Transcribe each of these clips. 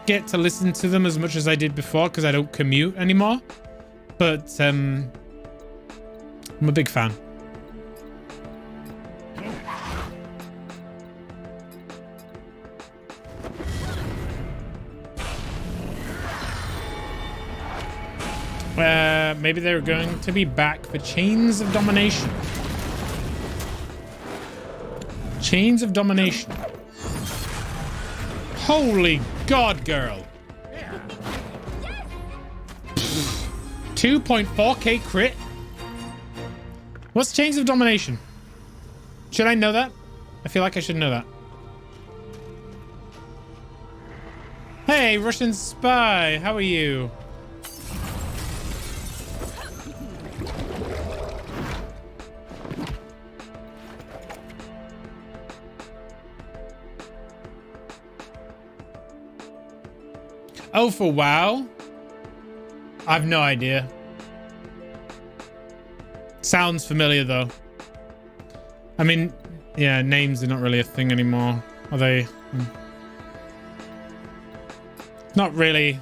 get to listen to them as much as I did before because I don't commute anymore. But I'm a big fan. Maybe they're going to be back for Chains of Domination. Chains of Domination. Holy God, girl. 2.4k crit. What's Chains of Domination? Should I know that? I feel like I should know that. Hey, Russian spy. How are you? Oh, for WoW? I've no idea. Sounds familiar, though. I mean, yeah, names are not really a thing anymore, are they? Not really.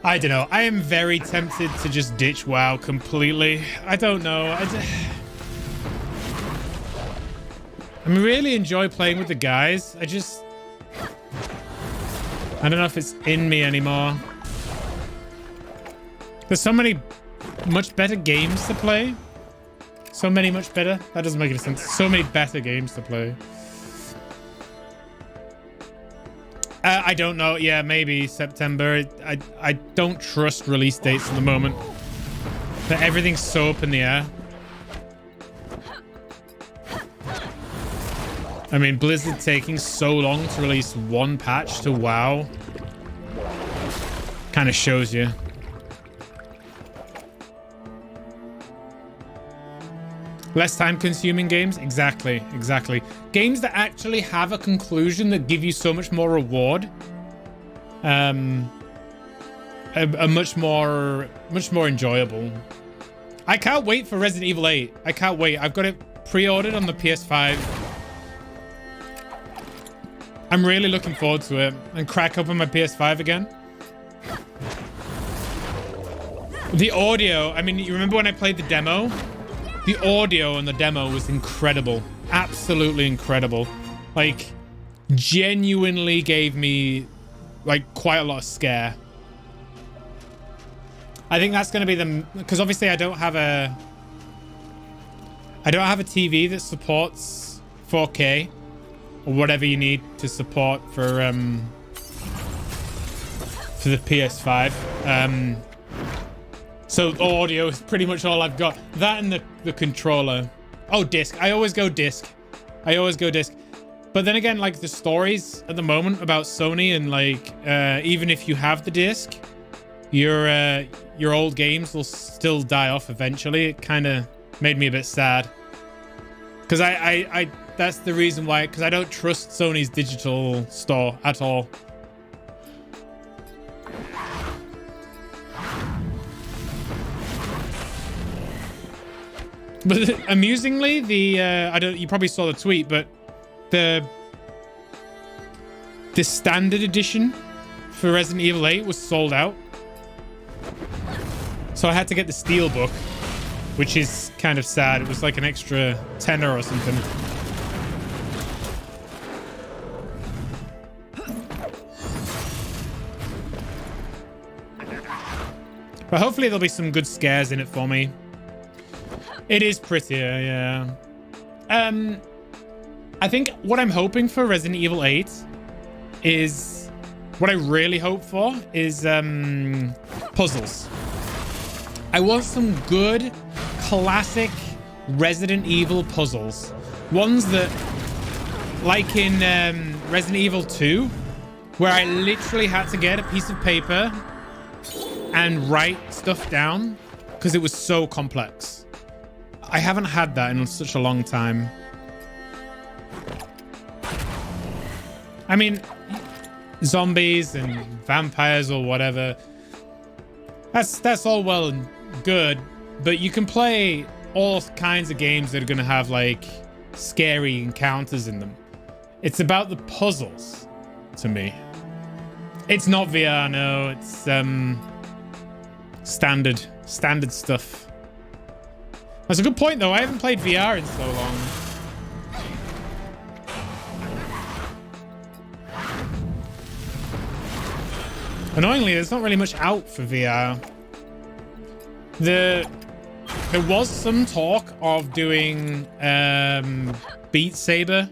I don't know. I am very tempted to just ditch WoW completely. I don't know. I really enjoy playing with the guys. I don't know if it's in me anymore. There's so many much better games to play. So many much better. That doesn't make any sense. So many better games to play. I don't know. Yeah, maybe September. I don't trust release dates at the moment. But everything's so up in the air. I mean, Blizzard taking so long to release one patch to WoW kind of shows you. Less time consuming games? Exactly. Games that actually have a conclusion that give you so much more reward. Are much more enjoyable. I can't wait for Resident Evil 8. I can't wait. I've got it pre-ordered on the PS5. I'm really looking forward to it. And crack open my PS5 again. The audio, I mean, you remember when I played the demo? The audio in the demo was incredible. Absolutely incredible. Like, genuinely gave me, like, quite a lot of scare. I think that's going to be because obviously I don't have a TV that supports 4K or whatever you need to support for the PS5. So audio is pretty much all I've got. That and the controller. Oh, disc. I always go disc. But then again, like, the stories at the moment about Sony and, like, even if you have the disc, your old games will still die off eventually. It kind of made me a bit sad. Because I that's the reason why, because I don't trust Sony's digital store at all. But amusingly, you probably saw the tweet, but the standard edition for Resident Evil 8 was sold out. So I had to get the Steelbook, which is kind of sad. It was like an extra tenner or something. But hopefully there'll be some good scares in it for me. It is prettier, yeah. I think what I'm hoping for Resident Evil 8 is... What I really hope for is puzzles. I want some good, classic Resident Evil puzzles. Ones that, like in Resident Evil 2, where I literally had to get a piece of paper and write stuff down because it was so complex. I haven't had that in such a long time. I mean, zombies and vampires or whatever, that's all well and good, but you can play all kinds of games that are going to have, like, scary encounters in them. It's about the puzzles. to me. It's not VR, no. It's standard stuff. That's a good point, though. I haven't played VR in so long. Annoyingly, there's not really much out for VR. There was some talk of doing Beat Saber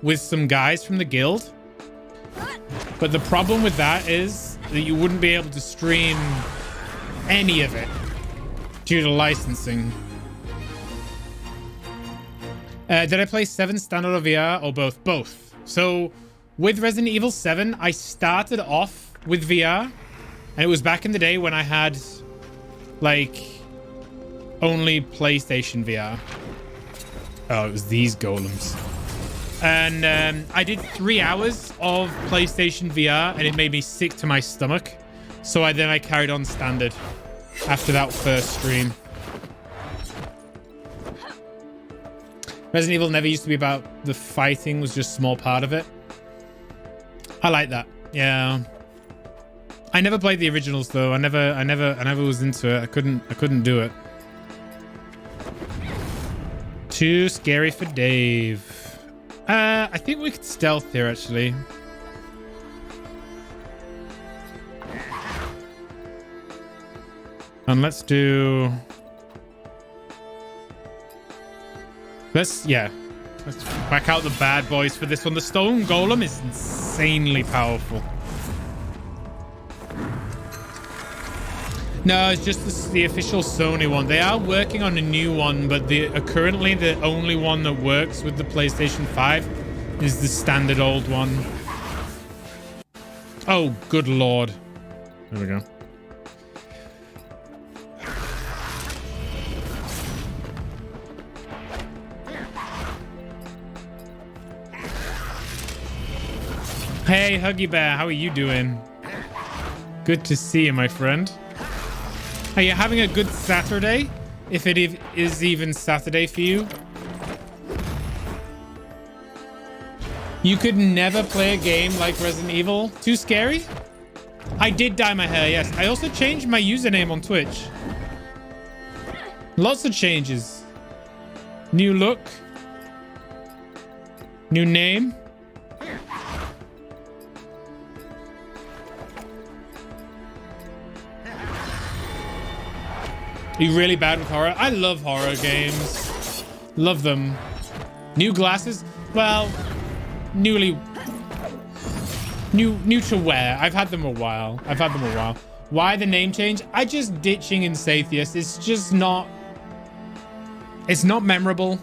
with some guys from the guild. But the problem with that is that you wouldn't be able to stream any of it due to licensing. Did I play 7 standard or VR or both? Both. So with Resident Evil 7, I started off with VR, and it was back in the day when I had like only PlayStation VR. Oh, it was these golems. And I did 3 hours of PlayStation VR, and it made me sick to my stomach. So I carried on standard after that first stream. Resident Evil never used to be about the fighting, was just a small part of it. I like that. Yeah. I never played the originals though. I never was into it. I couldn't do it. Too scary for Dave. I think we could stealth here actually. And let's whack out the bad boys for this one. The stone golem is insanely powerful. No, it's just the official Sony one. They are working on a new one, but currently the only one that works with the PlayStation 5 is the standard old one. Oh, good lord. There we go. Hey, Huggy Bear, how are you doing? Good to see you, my friend. Are you having a good Saturday? If it is even Saturday for you. You could never play a game like Resident Evil. Too scary? I did dye my hair, yes. I also changed my username on Twitch. Lots of changes. New look. New name. Are you really bad with horror? I love horror games. Love them. New glasses? Well, new to wear. I've had them a while. Why the name change? I just ditching in Sathius. It's just not... It's not memorable.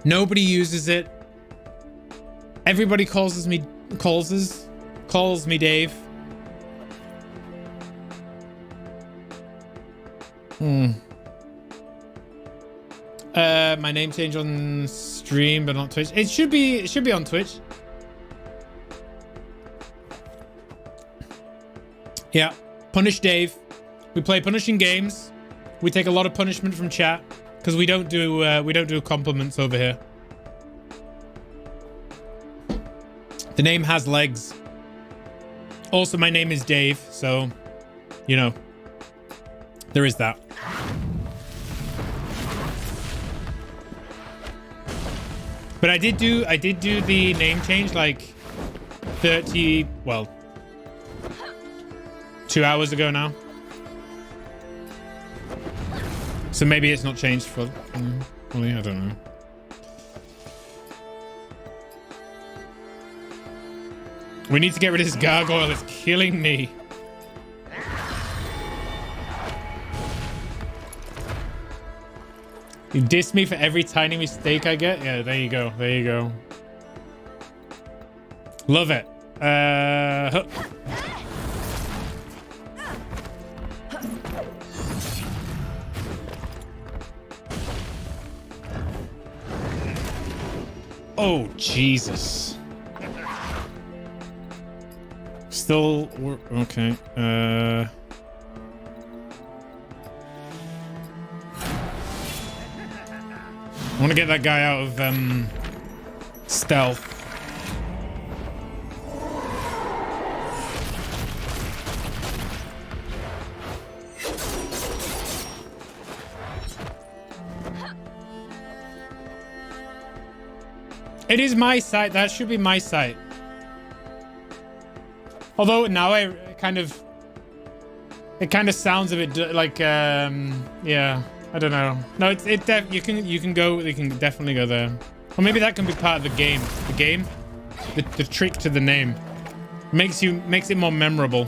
Nobody uses it. Everybody calls me Dave. My name change on stream, but not Twitch. It should be on Twitch. Yeah, Punish Dave. We play punishing games. We take a lot of punishment from chat because we don't do compliments over here. The name has legs. Also, my name is Dave, so you know there is that. But I did do the name change like 2 hours ago now. So maybe it's not changed for fully, I don't know. We need to get rid of this gargoyle. It's killing me. You diss me for every tiny mistake I get? Yeah, there you go. There you go. Love it. Oh, Jesus. Still... Okay. I want to get that guy out of stealth. It is my site. That should be my site. Although now it kind of sounds a bit like yeah, I don't know. No, you can definitely go there. Or maybe that can be part of the game. The trick to the name makes it more memorable.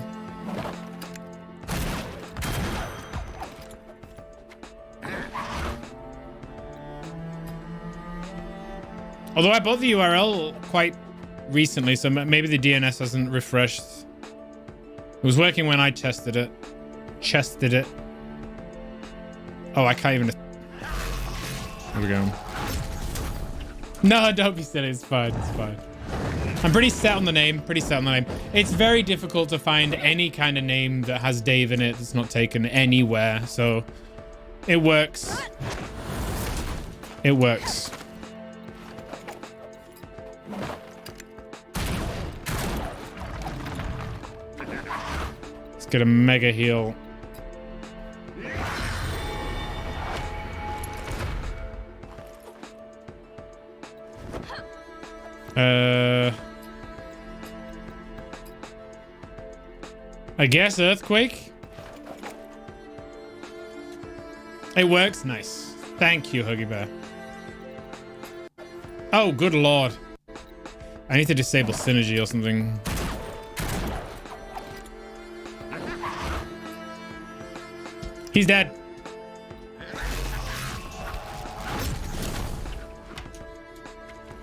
Although I bought the URL quite recently, so maybe the DNS hasn't refreshed. It was working when I tested it. Oh, I can't even... There we go. No, don't be silly. It's fine. It's fine. I'm pretty set on the name. It's very difficult to find any kind of name that has Dave in it that's not taken anywhere. So it works. It works. Let's get a mega heal. I guess earthquake. It works. Nice. Thank you, Huggy Bear. Oh, good lord. I need to disable synergy or something. He's dead.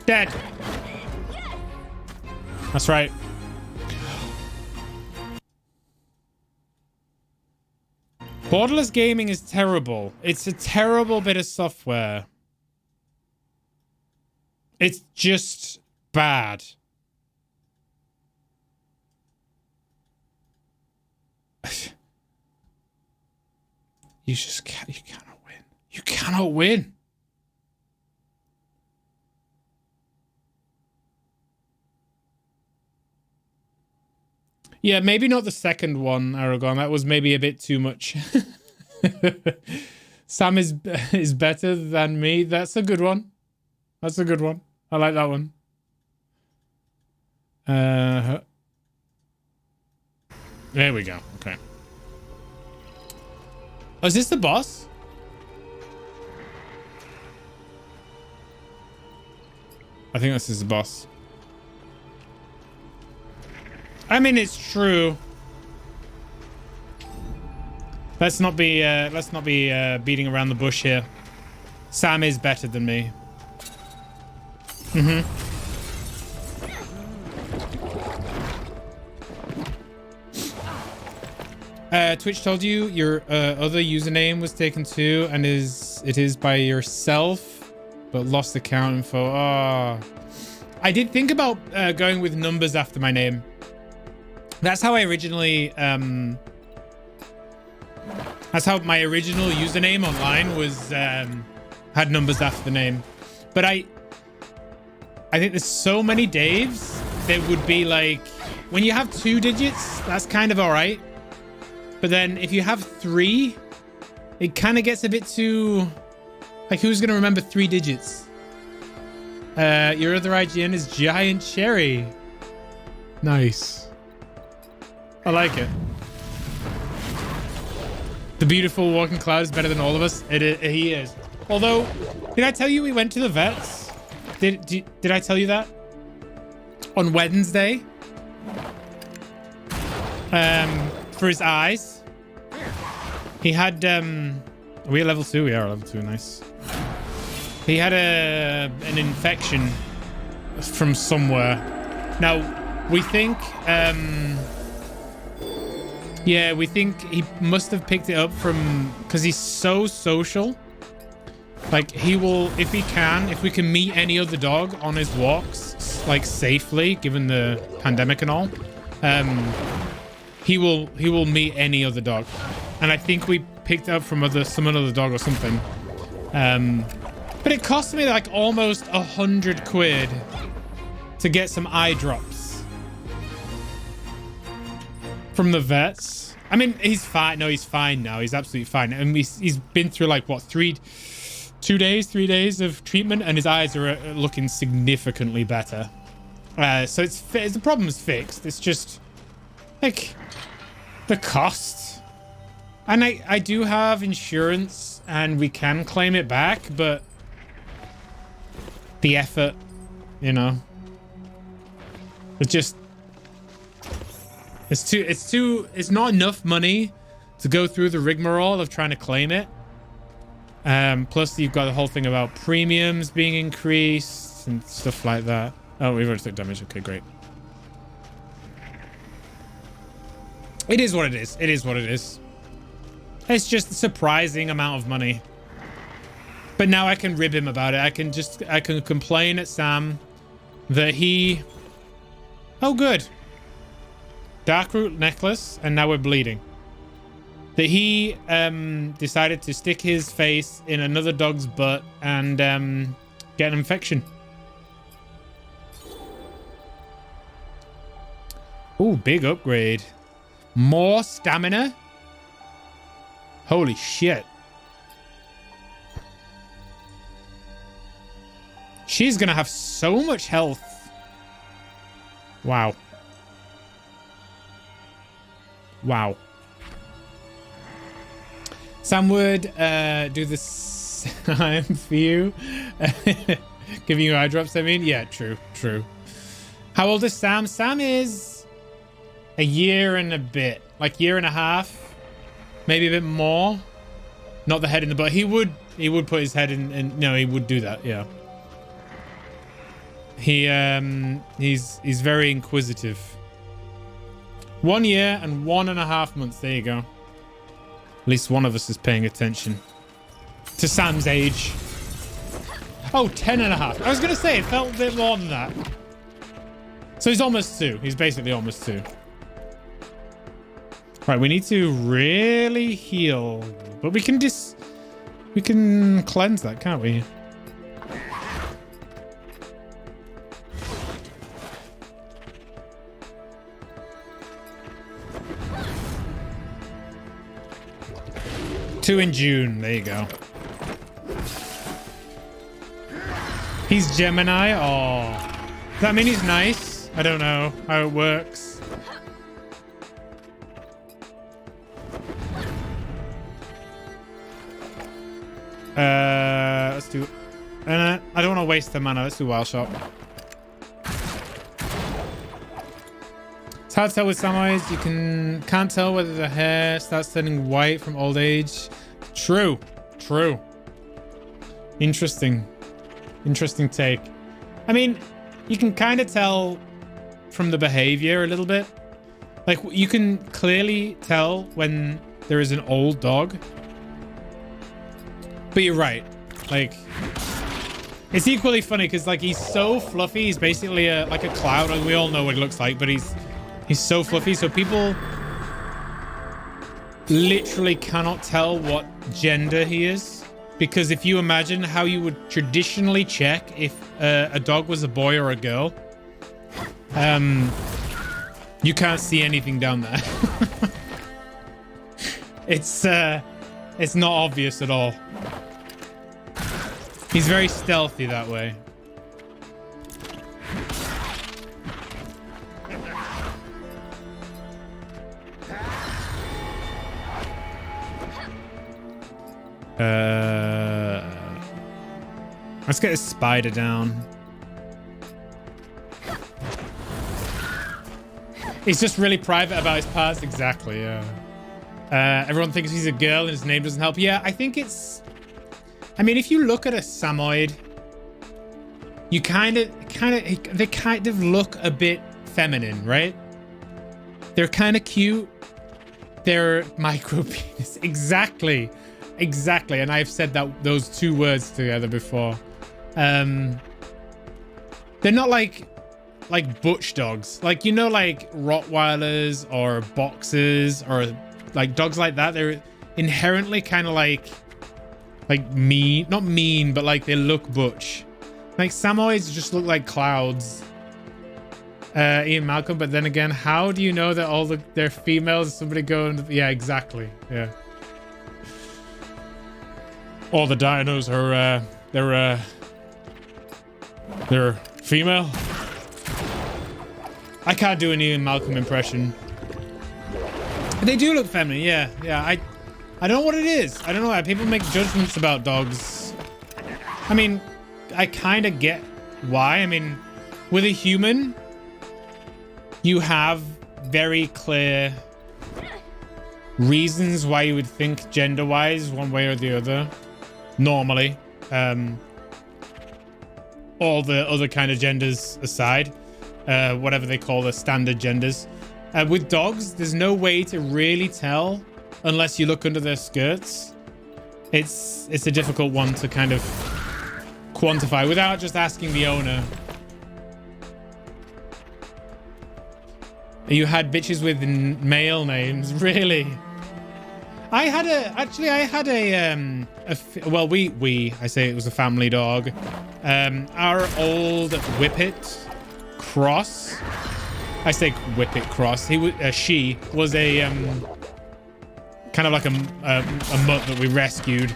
Dead. That's right. Borderless gaming is terrible. It's a terrible bit of software. It's just bad. You cannot win. You cannot win. Yeah, maybe not the second one, Aragon. That was maybe a bit too much. Sam is better than me. That's a good one. That's a good one. I like that one. There we go. Okay. Oh, is this the boss? I think this is the boss. I mean, it's true. Let's not be beating around the bush here. Sam is better than me. Twitch told you your other username was taken too, and it is by yourself, but lost account info. Oh. I did think about going with numbers after my name. That's how I originally that's how my original username online was, had numbers after the name. But I think there's so many Daves that would be like, when you have 2 digits, that's kind of all right. But then if you have 3, it kind of gets a bit too, like, who's going to remember 3 digits? Your other IGN is Giant Cherry. Nice. I like it. The beautiful walking cloud is better than all of us. He is. Although, did I tell you we went to the vets? Did I tell you that? On Wednesday? For his eyes. He had, are we at level 2? We are at level 2, nice. He had an infection from somewhere. Now, we think, yeah, we think he must have picked it up from, because he's so social. Like, he will, if we can meet any other dog on his walks, like, safely, given the pandemic and all, he will meet any other dog. And I think we picked it up from some other dog or something. But it cost me, like, almost 100 quid to get some eye drops from the vets. I mean, he's fine. No, he's fine now. He's absolutely fine. And he's been through, like, what, 2 days, 3 days of treatment, and his eyes are looking significantly better. So it's the problem's fixed. It's just like the cost. And I do have insurance, and we can claim it back, but the effort, you know, it's not enough money to go through the rigmarole of trying to claim it. Plus you've got the whole thing about premiums being increased and stuff like that. Oh, we've already took damage. Okay, great. It is what it is. It is what it is. It's just a surprising amount of money. But now I can rib him about it. I can complain at Sam that he... Oh, good. Darkroot necklace, and now we're bleeding. That he decided to stick his face in another dog's butt and get an infection. Ooh, big upgrade. More stamina? Holy shit. She's gonna have so much health. Wow. Wow. Sam would do the same for you. Giving you eye drops, I mean? Yeah, true, true. How old is Sam? Sam is a year and a bit. Like year and a half. Maybe a bit more. Not the head in the butt. He would put his head in, no, he would do that, yeah. He's very inquisitive. 1 year and 1.5 months. There you go. At least one of us is paying attention to Sam's age. Oh, 10.5. I was going to say, it felt a bit more than that. So he's almost 2. He's basically almost 2. Right, we need to really heal. But we can cleanse that, can't we? Two in June. There you go. He's Gemini. Oh, does that mean he's nice? I don't know how it works. Let's do. I don't want to waste the mana. Let's do Wild Shot. It's hard to tell with samurais. You can't tell whether the hair starts turning white from old age. True. True. Interesting. Interesting take. I mean, you can kind of tell from the behavior a little bit. Like, you can clearly tell when there is an old dog. But you're right. Like, it's equally funny because, like, he's so fluffy. He's basically like a cloud. Like, we all know what he looks like, but he's so fluffy. So people literally cannot tell what gender he is. Because if you imagine how you would traditionally check if a dog was a boy or a girl, you can't see anything down there. It's not obvious at all. He's very stealthy that way. Let's get a spider down. He's just really private about his parts. Exactly, yeah. Everyone thinks he's a girl and his name doesn't help. Yeah, I think it's... I mean, if you look at a Samoyed, you they kind of look a bit feminine, right? They're kind of cute. They're micro penis. Exactly. Exactly. And I've said those two words together before. They're not like butch dogs. Like, you know, like Rottweilers or Boxers or like dogs like that. They're inherently kind of like mean, not mean, but like they look butch. Like Samoyeds just look like clouds. Ian Malcolm, but then again, how do you know that all they're females? Somebody go and yeah, exactly. Yeah. All the dinos are, they're female. I can't do an Ian Malcolm impression. They do look feminine, yeah. Yeah, I don't know what it is. I don't know why people make judgments about dogs. I mean, I kind of get why. I mean, with a human, you have very clear reasons why you would think gender-wise one way or the other. Normally. All the other kind of genders aside. Whatever they call the standard genders. With dogs, there's no way to really tell unless you look under their skirts. It's a difficult one to kind of quantify without just asking the owner. You had bitches with male names, really? I had I say it was a family dog. Our old Whippet Cross. I say Whippet Cross. She was a kind of like a mutt that we rescued.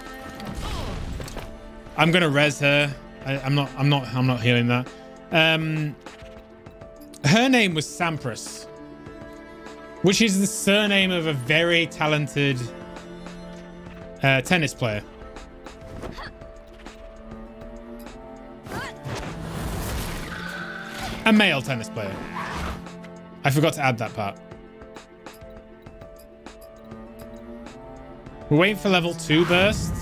I'm gonna res her. I'm not healing that. Her name was Sampras, which is the surname of a very talented tennis player. A male tennis player. I forgot to add that part. We're waiting for level 2 burst.